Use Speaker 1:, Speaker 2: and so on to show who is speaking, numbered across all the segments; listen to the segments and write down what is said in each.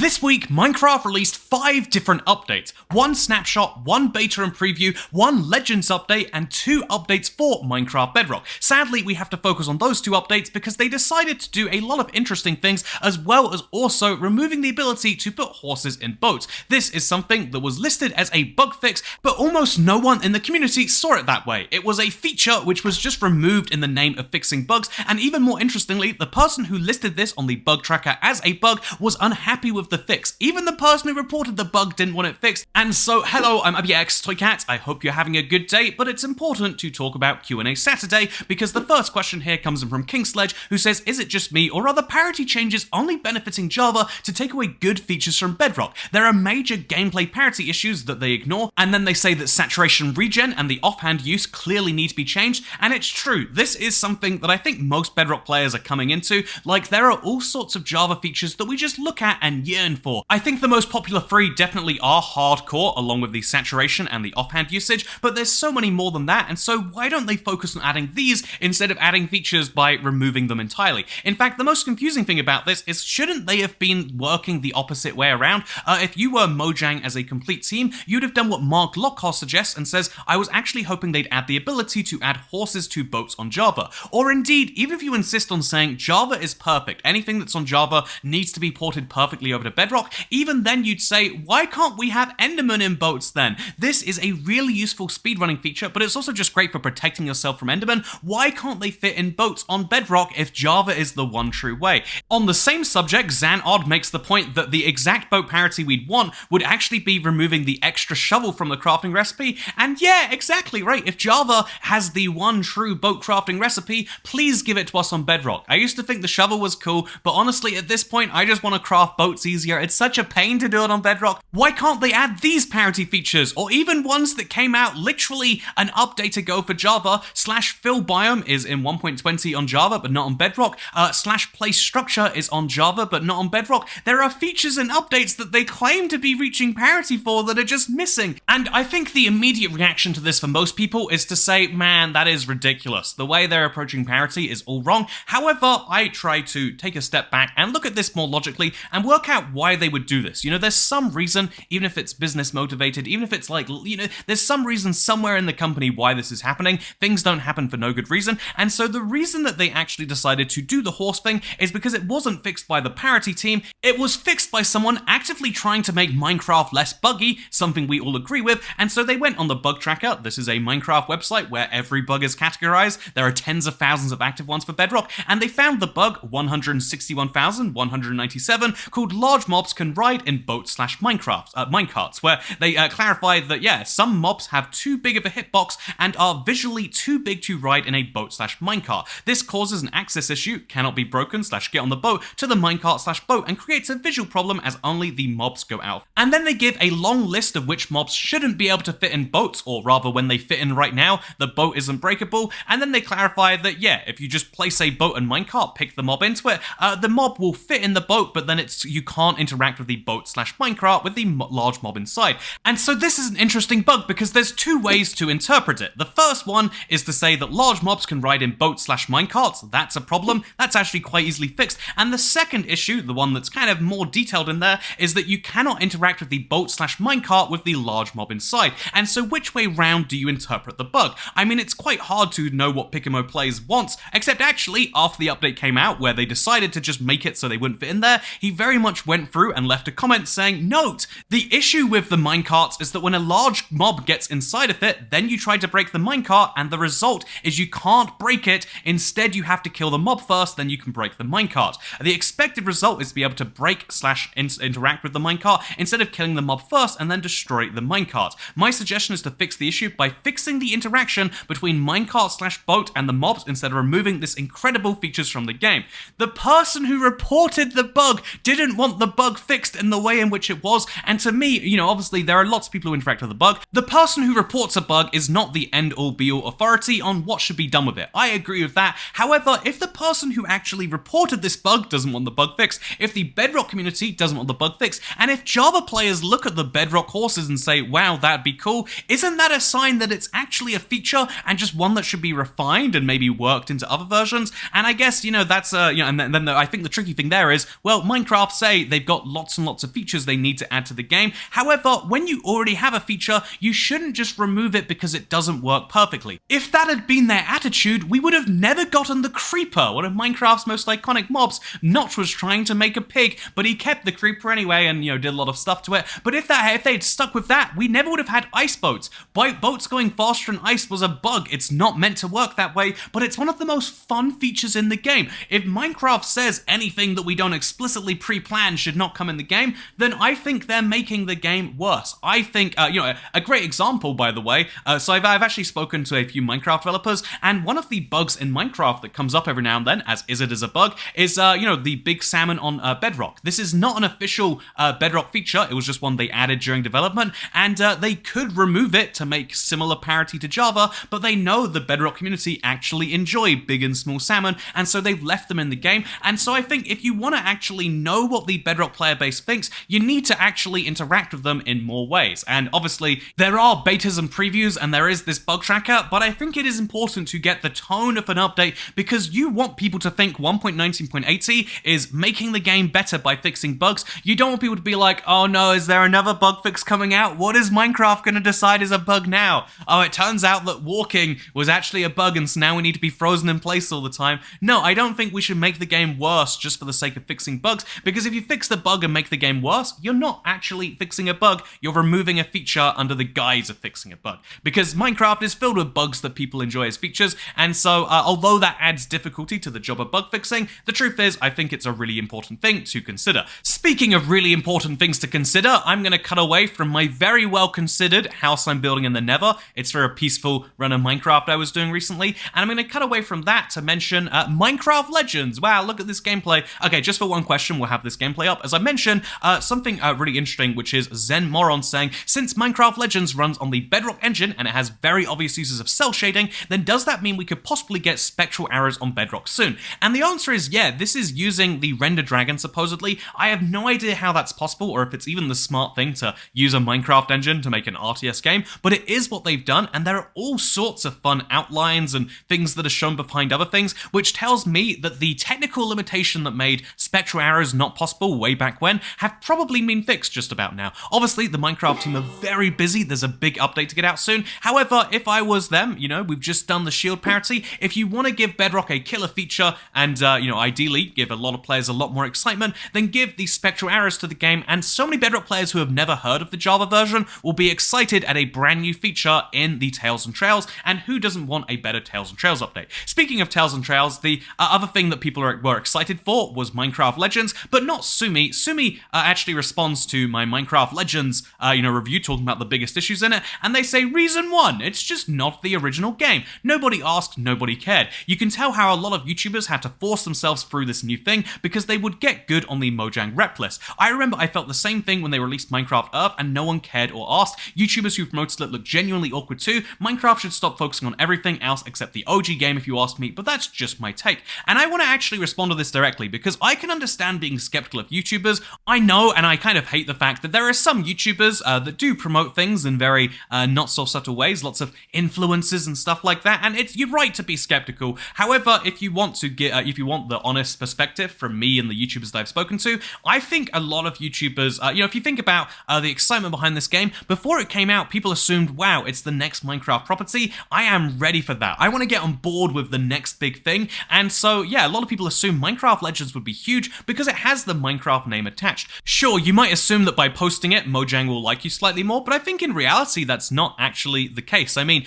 Speaker 1: This week, Minecraft released 5 different updates. 1 snapshot, 1 beta and preview, 1 Legends update, and 2 updates for Minecraft Bedrock. Sadly, we have to focus on those 2 updates because they decided to do a lot of interesting things, as well as also removing the ability to put horses in boats. This is something that was listed as a bug fix, but almost no one in the community saw it that way. It was a feature which was just removed in the name of fixing bugs, and even more interestingly, the person who listed this on the bug tracker as a bug was unhappy with the fix. Even the person who reported the bug didn't want it fixed. And so, hello, I'm AbbyX Toycat. I hope you're having a good day, but it's important to talk about Q&A Saturday because the first question here comes in from Kingsledge, who says, is it just me or are the parity changes only benefiting Java to take away good features from Bedrock? There are major gameplay parity issues that they ignore, and then they say that saturation regen and the offhand use clearly need to be changed, and it's true. This is something that I think most Bedrock players are coming into. Like, there are all sorts of Java features that we just look at and yearn for. I think the most popular 3 definitely are hardcore, along with the saturation and the offhand usage, but there's so many more than that, and so why don't they focus on adding these instead of adding features by removing them entirely? In fact, the most confusing thing about this is, shouldn't they have been working the opposite way around? If you were Mojang as a complete team, you'd have done what Mark Lockhart suggests and says, I was actually hoping they'd add the ability to add horses to boats on Java. Or indeed, even if you insist on saying Java is perfect, anything that's on Java needs to be ported perfectly over to Bedrock, even then you'd say, why can't we have Endermen in boats then? This is a really useful speedrunning feature, but it's also just great for protecting yourself from Endermen. Why can't they fit in boats on Bedrock if Java is the one true way? On the same subject, Xanodd makes the point that the exact boat parity we'd want would actually be removing the extra shovel from the crafting recipe, and yeah, exactly right. If Java has the one true boat crafting recipe, please give it to us on Bedrock. I used to think the shovel was cool, but honestly, at this point, I just want to craft boats easier. It's such a pain to do it on Bedrock. Why can't they add these parity features, or even ones that came out literally an update ago for Java? /fill biome is in 1.20 on Java, but not on Bedrock. /place structure is on Java, but not on Bedrock. There are features and updates that they claim to be reaching parity for that are just missing. And I think the immediate reaction to this for most people is to say, man, that is ridiculous. The way they're approaching parity is all wrong. However, I try to take a step back and look at this more logically and work out why they would do this. You know, there's some reason, even if it's business motivated, even if it's like, you know, there's some reason somewhere in the company why this is happening. Things don't happen for no good reason. And so the reason that they actually decided to do the horse thing is because it wasn't fixed by the parity team. It was fixed by someone actively trying to make Minecraft less buggy, something we all agree with. And so they went on the bug tracker. This is a Minecraft website where every bug is categorized. There are tens of thousands of active ones for Bedrock, and they found the bug 161,197 called large mobs can ride in boats minecarts, where they clarified that, yeah, some mobs have too big of a hitbox and are visually too big to ride in a boat minecart. This causes an access issue, cannot be broken /get on the boat to the minecart boat, and creates a visual problem as only the mobs go out. And then they give a long list of which mobs shouldn't be able to fit in boats, or rather when they fit in right now, the boat isn't breakable. And then they clarify that, yeah, if you just place a boat and minecart, pick the mob into it, the mob will fit in the boat, but then you can't interact with the boat minecart with the large mob inside. And so this is an interesting bug because there's 2 ways to interpret it. The first one is to say that large mobs can ride in boats minecarts. That's a problem. That's actually quite easily fixed. And the second issue, the one that's kind of more detailed in there, is that you cannot interact with the boat minecart with the large mob inside. And so which way round do you interpret the bug? I mean, it's quite hard to know what Pikamo Plays wants, except actually after the update came out where they decided to just make it so they wouldn't fit in there, he very much went through and left a comment saying, note, the issue with the minecarts is that when a large mob gets inside of it, then you try to break the minecart, and the result is you can't break it. Instead, you have to kill the mob first, then you can break the minecart. The expected result is to be able to break /interact with the minecart instead of killing the mob first and then destroy the minecart. My suggestion is to fix the issue by fixing the interaction between minecart/boat and the mobs instead of removing this incredible features from the game. The person who reported the bug didn't want the bug fixed in the way in which it was, and to me, you know, obviously there are lots of people who interact with the bug. The person who reports a bug is not the end-all be-all authority on what should be done with it. I agree with that. However, if the person who actually reported this bug doesn't want the bug fixed, if the Bedrock community doesn't want the bug fixed, and if Java players look at the Bedrock horses and say, wow, that'd be cool, isn't that a sign that it's actually a feature and just one that should be refined and maybe worked into other versions? And I guess, you know, that's, you know, and then I think the tricky thing there is, well, Minecraft say they've got lots and lots of features they need to add to the game. However, when you already have a feature, you shouldn't just remove it because it doesn't work perfectly. If that had been their attitude, we would have never gotten the Creeper, one of Minecraft's most iconic mobs. Notch was trying to make a pig, but he kept the Creeper anyway and, did a lot of stuff to it. But if they'd stuck with that, we never would have had ice boats. Boats going faster than ice was a bug. It's not meant to work that way, but it's one of the most fun features in the game. If Minecraft says anything that we don't explicitly pre-plan should not come in the game, then I think they're making the game worse. I think, a great example, by the way, so I've actually spoken to a few Minecraft developers, and one of the bugs in Minecraft that comes up every now and then, as is it as a bug, is, the big salmon on Bedrock. This is not an official Bedrock feature, it was just one they added during development, and they could remove it to make similar parity to Java, but they know the Bedrock community actually enjoy big and small salmon, and so they've left them in the game. And so I think if you want to actually know what the Bedrock player base thinks, you need to actually interact with them in more ways. And obviously, there are betas and previews, and there is this bug tracker, but I think it is important to get the tone of an update because you want people to think 1.19.80 is making the game better by fixing bugs. You don't want people to be like, oh no, is there another bug fix coming out? What is Minecraft going to decide is a bug now? Oh, it turns out that walking was actually a bug and so now we need to be frozen in place all the time. No, I don't think we should make the game worse just for the sake of fixing bugs, because if you fix the bug and make the game worse, you're not actually fixing a bug, you're removing a feature under the guise of fixing a bug. Because Minecraft is filled with bugs that people enjoy as features, and so although that adds difficulty to the job of bug fixing, the truth is I think it's a really important thing to consider. Speaking of really important things to consider, I'm going to cut away from my very well considered house I'm building in the Nether. It's for a peaceful run of Minecraft I was doing recently, and I'm going to cut away from that to mention Minecraft Legends. Wow, look at this gameplay. Okay, just for one question, we'll have this gameplay up. As I mentioned, something really interesting, which is Zen Moron saying, since Minecraft Legends runs on the Bedrock engine and it has very obvious uses of cell shading, then does that mean we could possibly get spectral arrows on Bedrock soon? And the answer is yeah, this is using the Render Dragon supposedly. I have no idea how that's possible or if it's even the smart thing to use a Minecraft engine to make an RTS game, but it is what they've done, and there are all sorts of fun outlines and things that are shown behind other things, which tells me that the technical limitation that made spectral arrows not possible way back when have probably been fixed just about now. Obviously, the Minecraft team are very busy, there's a big update to get out soon. However, if I was them, we've just done the shield parity. If you want to give Bedrock a killer feature and, ideally give a lot of players a lot more excitement, then give these spectral arrows to the game, and so many Bedrock players who have never heard of the Java version will be excited at a brand new feature in the Tales and Trails, and who doesn't want a better Tales and Trails update? Speaking of Tales and Trails, the other thing that people were excited for was Minecraft Legends, but not Sumi. Sumi actually responds to my Minecraft Legends review talking about the biggest issues in it, and they say reason one, it's just not the original game. Nobody asked, nobody cared. You can tell how a lot of YouTubers had to force themselves through this new thing because they would get good on the Mojang rep list. I remember I felt the same thing when they released Minecraft Earth and no one cared or asked. YouTubers who promoted it looked genuinely awkward too. Minecraft should stop focusing on everything else except the OG game if you ask me, but that's just my take. And I want to actually respond to this directly because I can understand being skeptical of YouTubers. I know, and I kind of hate the fact that there are some YouTubers that do promote things in very not so subtle ways, lots of influences and stuff like that, and you're right to be skeptical. However, if you want the honest perspective from me and the YouTubers that I've spoken to, I think a lot of YouTubers, if you think about the excitement behind this game, before it came out, people assumed, wow, it's the next Minecraft property. I am ready for that. I want to get on board with the next big thing, and so yeah, a lot of people assume Minecraft Legends would be huge because it has the Minecraft name attached. Sure, you might assume that by posting it, Mojang will like you slightly more, but I think in reality that's not actually the case. I mean,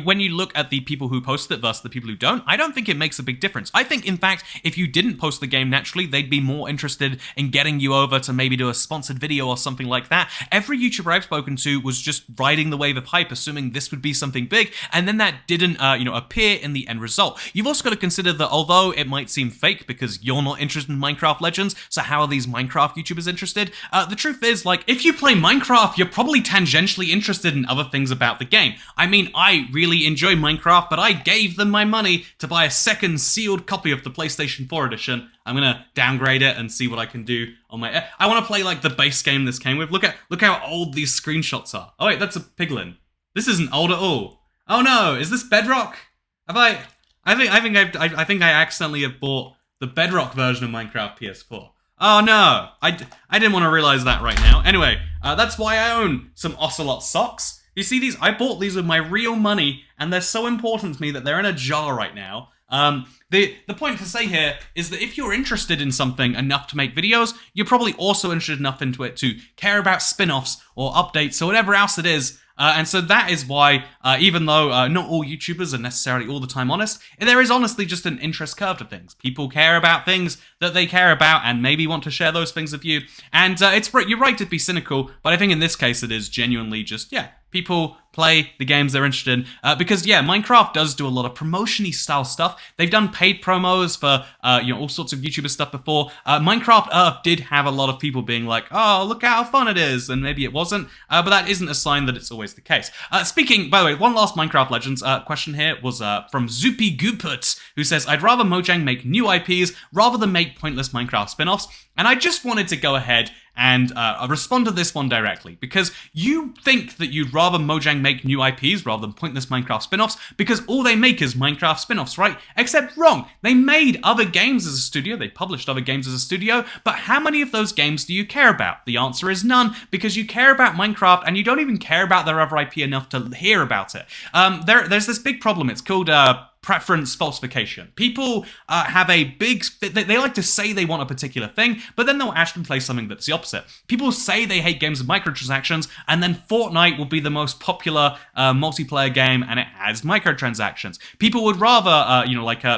Speaker 1: when you look at the people who posted it versus the people who don't, I don't think it makes a big difference. I think, in fact, if you didn't post the game naturally, they'd be more interested in getting you over to maybe do a sponsored video or something like that. Every YouTuber I've spoken to was just riding the wave of hype, assuming this would be something big, and then that didn't, appear in the end result. You've also got to consider that although it might seem fake because you're not interested in Minecraft Legends, so how are these Minecraft YouTubers interested? The truth is, if you play Minecraft, you're probably tangentially interested in other things about the game. I mean, I really enjoy Minecraft, but I gave them my money to buy a second sealed copy of the PlayStation 4 edition. I'm gonna downgrade it and see what I can do on my... I want to play the base game this came with. Look how old these screenshots are. Oh wait, that's a piglin. This isn't old at all. Oh no, is this Bedrock? I think I accidentally have bought the Bedrock version of Minecraft PS4. Oh no, I didn't want to realize that right now. Anyway, that's why I own some Ocelot socks. You see these? I bought these with my real money, and they're so important to me that they're in a jar right now. The point to say here is that if you're interested in something enough to make videos, you're probably also interested enough into it to care about spin-offs or updates or whatever else it is. And so that is why, even though not all YouTubers are necessarily all the time honest, there is honestly just an interest curve to things. People care about things that they care about and maybe want to share those things with you. And you're right to be cynical, but I think in this case it is genuinely just, yeah, people play the games they're interested in. Because, yeah, Minecraft does do a lot of promotion-y style stuff. They've done paid promos for, all sorts of YouTuber stuff before. Minecraft Earth did have a lot of people being like, oh, look how fun it is, and maybe it wasn't. But that isn't a sign that it's always the case. Speaking, by the way, one last Minecraft Legends question here was from Zoopy Gooput, who says, I'd rather Mojang make new IPs rather than make pointless Minecraft spin-offs. And I just wanted to go ahead and respond to this one directly, because you think that you'd rather Mojang make new IPs rather than pointless Minecraft spin-offs, because all they make is Minecraft spin-offs, right? Except wrong. They made other games as a studio, they published other games as a studio, but how many of those games do you care about? The answer is none, because you care about Minecraft and you don't even care about their other IP enough to hear about it. There's this big problem, it's called preference falsification. People have a big... They like to say they want a particular thing, but then they'll actually play something that's the opposite. People say they hate games with microtransactions, and then Fortnite will be the most popular multiplayer game, and it has microtransactions. People would rather,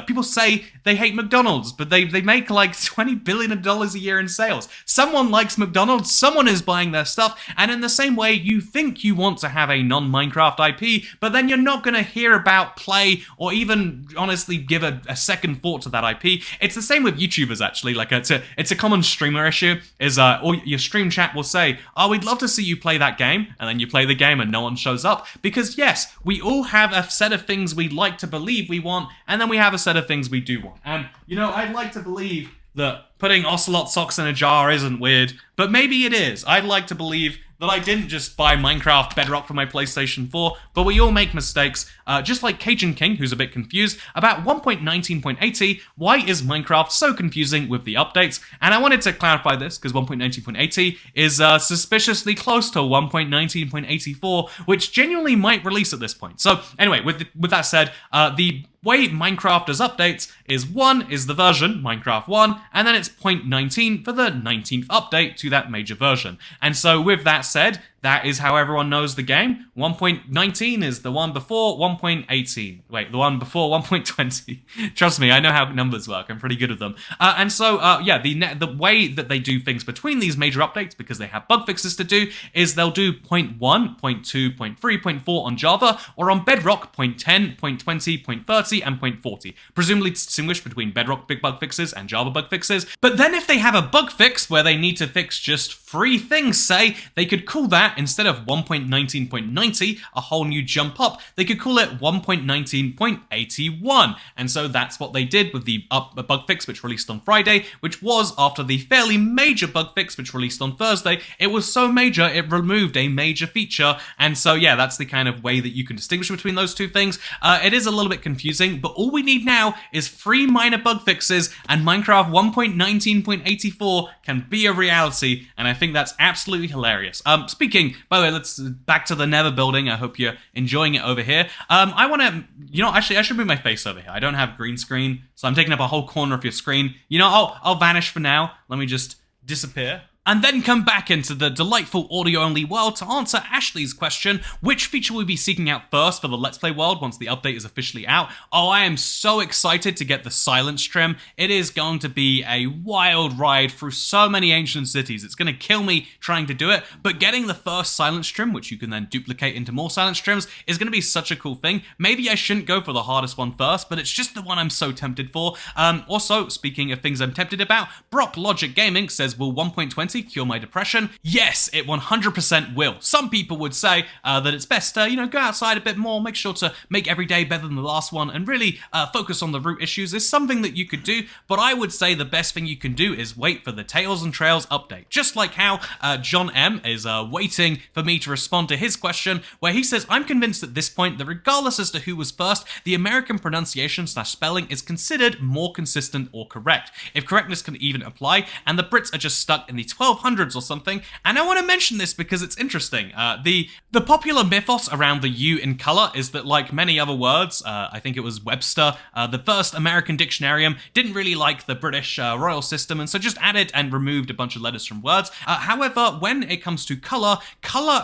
Speaker 1: people say they hate McDonald's, but they make like $20 billion a year in sales. Someone likes McDonald's, someone is buying their stuff, and in the same way, you think you want to have a non-Minecraft IP, but then you're not going to hear about, play, or even honestly give a second thought to that IP. It's the same with YouTubers, actually. Like it's a common streamer issue, is or your stream chat will say, oh, we'd love to see you play that game, and then you play the game and no one shows up. Because yes, we all have a set of things we like to believe we want, and then we have a set of things we do want. And, I'd like to believe that putting Ocelot socks in a jar isn't weird, but maybe it is. I'd like to believe that I didn't just buy Minecraft Bedrock for my PlayStation 4, but we all make mistakes. Just like Cajun King, who's a bit confused about 1.19.80, why is Minecraft so confusing with the updates? And I wanted to clarify this, because 1.19.80 is suspiciously close to 1.19.84, which genuinely might release at this point. So anyway, with that said, the way Minecraft does updates is 1 is the version, Minecraft 1, and then it's 0.19 for the 19th update to that major version. And so with that said, that is how everyone knows the game. 1.19 is the one before 1.18. Wait, the one before 1.20. Trust me, I know how numbers work. I'm pretty good at them. The way that they do things between these major updates, because they have bug fixes to do, is they'll do 0.1, 0.2, 0.3, 0.4 on Java, or on Bedrock, 0.10, 0.20, 0.30, and 0.40. Presumably to distinguish between Bedrock big bug fixes and Java bug fixes. But then if they have a bug fix where they need to fix just 3 things, say, they could call that, instead of 1.19.90, a whole new jump up, they could call it 1.19.81. And so that's what they did with the bug fix which released on Friday, which was after the fairly major bug fix which released on Thursday. It was so major, it removed a major feature. And so yeah, that's the kind of way that you can distinguish between those two things. It is a little bit confusing, but all we need now is 3 minor bug fixes, and Minecraft 1.19.84 can be a reality, and I think that's absolutely hilarious. Speaking, by the way, let's back to the Nether building. I hope you're enjoying it over here. I want to, actually, I should move my face over here. I don't have green screen, so I'm taking up a whole corner of your screen. I'll vanish for now. Let me just disappear. And then come back into the delightful audio-only world to answer Ashley's question, which feature will we be seeking out first for the Let's Play world once the update is officially out? Oh, I am so excited to get the silence trim. It is going to be a wild ride through so many ancient cities. It's going to kill me trying to do it, but getting the first silence trim, which you can then duplicate into more silence trims, is going to be such a cool thing. Maybe I shouldn't go for the hardest one first, but it's just the one I'm so tempted for. Also, speaking of things I'm tempted about, Brock Logic Gaming says, will 1.20 anxiety, cure my depression? Yes, it 100% will. Some people would say that it's best to, go outside a bit more, make sure to make every day better than the last one, and really focus on the root issues is something that you could do, but I would say the best thing you can do is wait for the Tales and Trails update. Just like how John M. is waiting for me to respond to his question, where he says, I'm convinced at this point that regardless as to who was first, the American pronunciation/spelling is considered more consistent or correct, if correctness can even apply, and the Brits are just stuck in the 1200s or something. And I want to mention this because it's interesting. The popular mythos around the U in color is that, like many other words, I think it was Webster, the first American dictionarium didn't really like the British royal system, and so just added and removed a bunch of letters from words. However, when it comes to color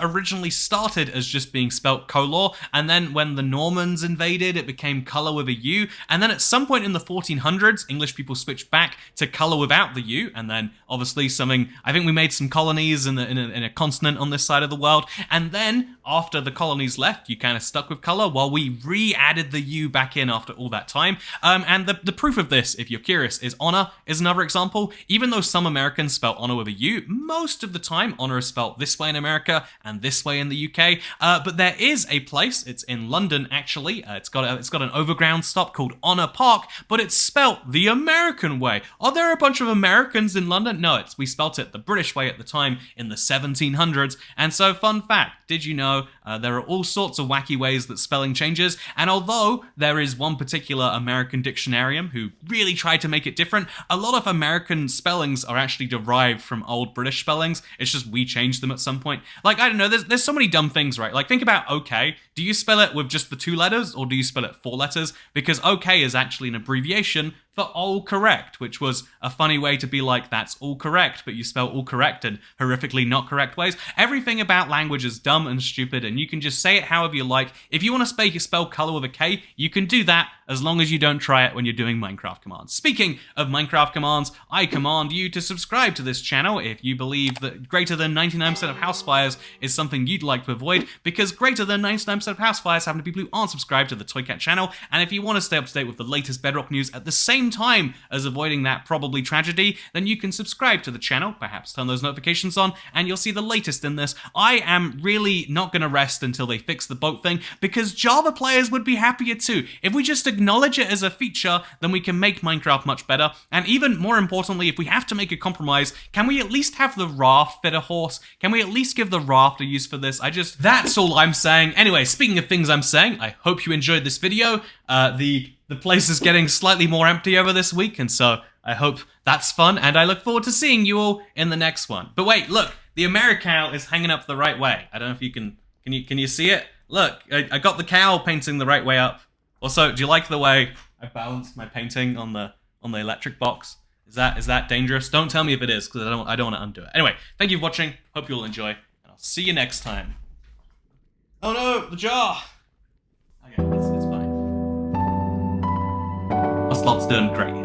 Speaker 1: originally started as just being spelt color, and then when the Normans invaded, it became color with a U, and then at some point in the 1400s, English people switched back to color without the U, and then obviously I think we made some colonies in a continent on this side of the world, and then after the colonies left, you kind of stuck with color while we re-added the U back in after all that time. And the proof of this, if you're curious, is honor is another example. Even though some Americans spell honor with a U, most of the time honor is spelled this way in America and this way in the UK. But there is a place, it's in London actually, it's got an overground stop called Honor Park, but it's spelt the American way. Are there a bunch of Americans in London? No, we spelt it the British way at the time in the 1700s. And so, fun fact, did you know there are all sorts of wacky ways that spelling changes, and although there is one particular American dictionarium who really tried to make it different, a lot of American spellings are actually derived from old British spellings. It's just we changed them at some point. Like, I don't know, there's so many dumb things, right? Like, think about okay. Do you spell it with just the 2 letters, or do you spell it 4 letters? Because okay is actually an abbreviation for all correct, which was a funny way to be like, that's all correct, but you spell all correct in horrifically not correct ways. Everything about language is dumb and stupid, and you can just say it however you like. If you want to spell color with a K, you can do that, as long as you don't try it when you're doing Minecraft commands. Speaking of Minecraft commands, I command you to subscribe to this channel if you believe that greater than 99% of house fires is something you'd like to avoid, because greater than 99% of house fires happen to people who aren't subscribed to the Toycat channel, and if you want to stay up to date with the latest Bedrock news at the same time as avoiding that probably tragedy, then you can subscribe to the channel, perhaps turn those notifications on, and you'll see the latest in this. I am really not going to rest until they fix the boat thing, because Java players would be happier too. If we just acknowledge it as a feature, then we can make Minecraft much better, and even more importantly, if we have to make a compromise, can we at least have the raft fit a horse? Can we at least give the raft a use for this? That's all I'm saying. Anyway, speaking of things I'm saying, I hope you enjoyed this video. The place is getting slightly more empty over this week, and so I hope that's fun, and I look forward to seeing you all in the next one. But wait, look, the Americow is hanging up the right way. I don't know if you can you see it? Look, I got the cow painting the right way up. Also, do you like the way I balanced my painting on the electric box? Is that dangerous? Don't tell me if it is, because I don't want to undo it. Anyway, thank you for watching. Hope you all enjoy, and I'll see you next time. Oh no, the jar. Okay, it's fine. Ocelot's doing great here.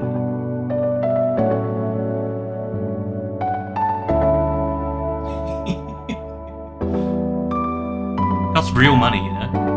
Speaker 1: That's real money, you know?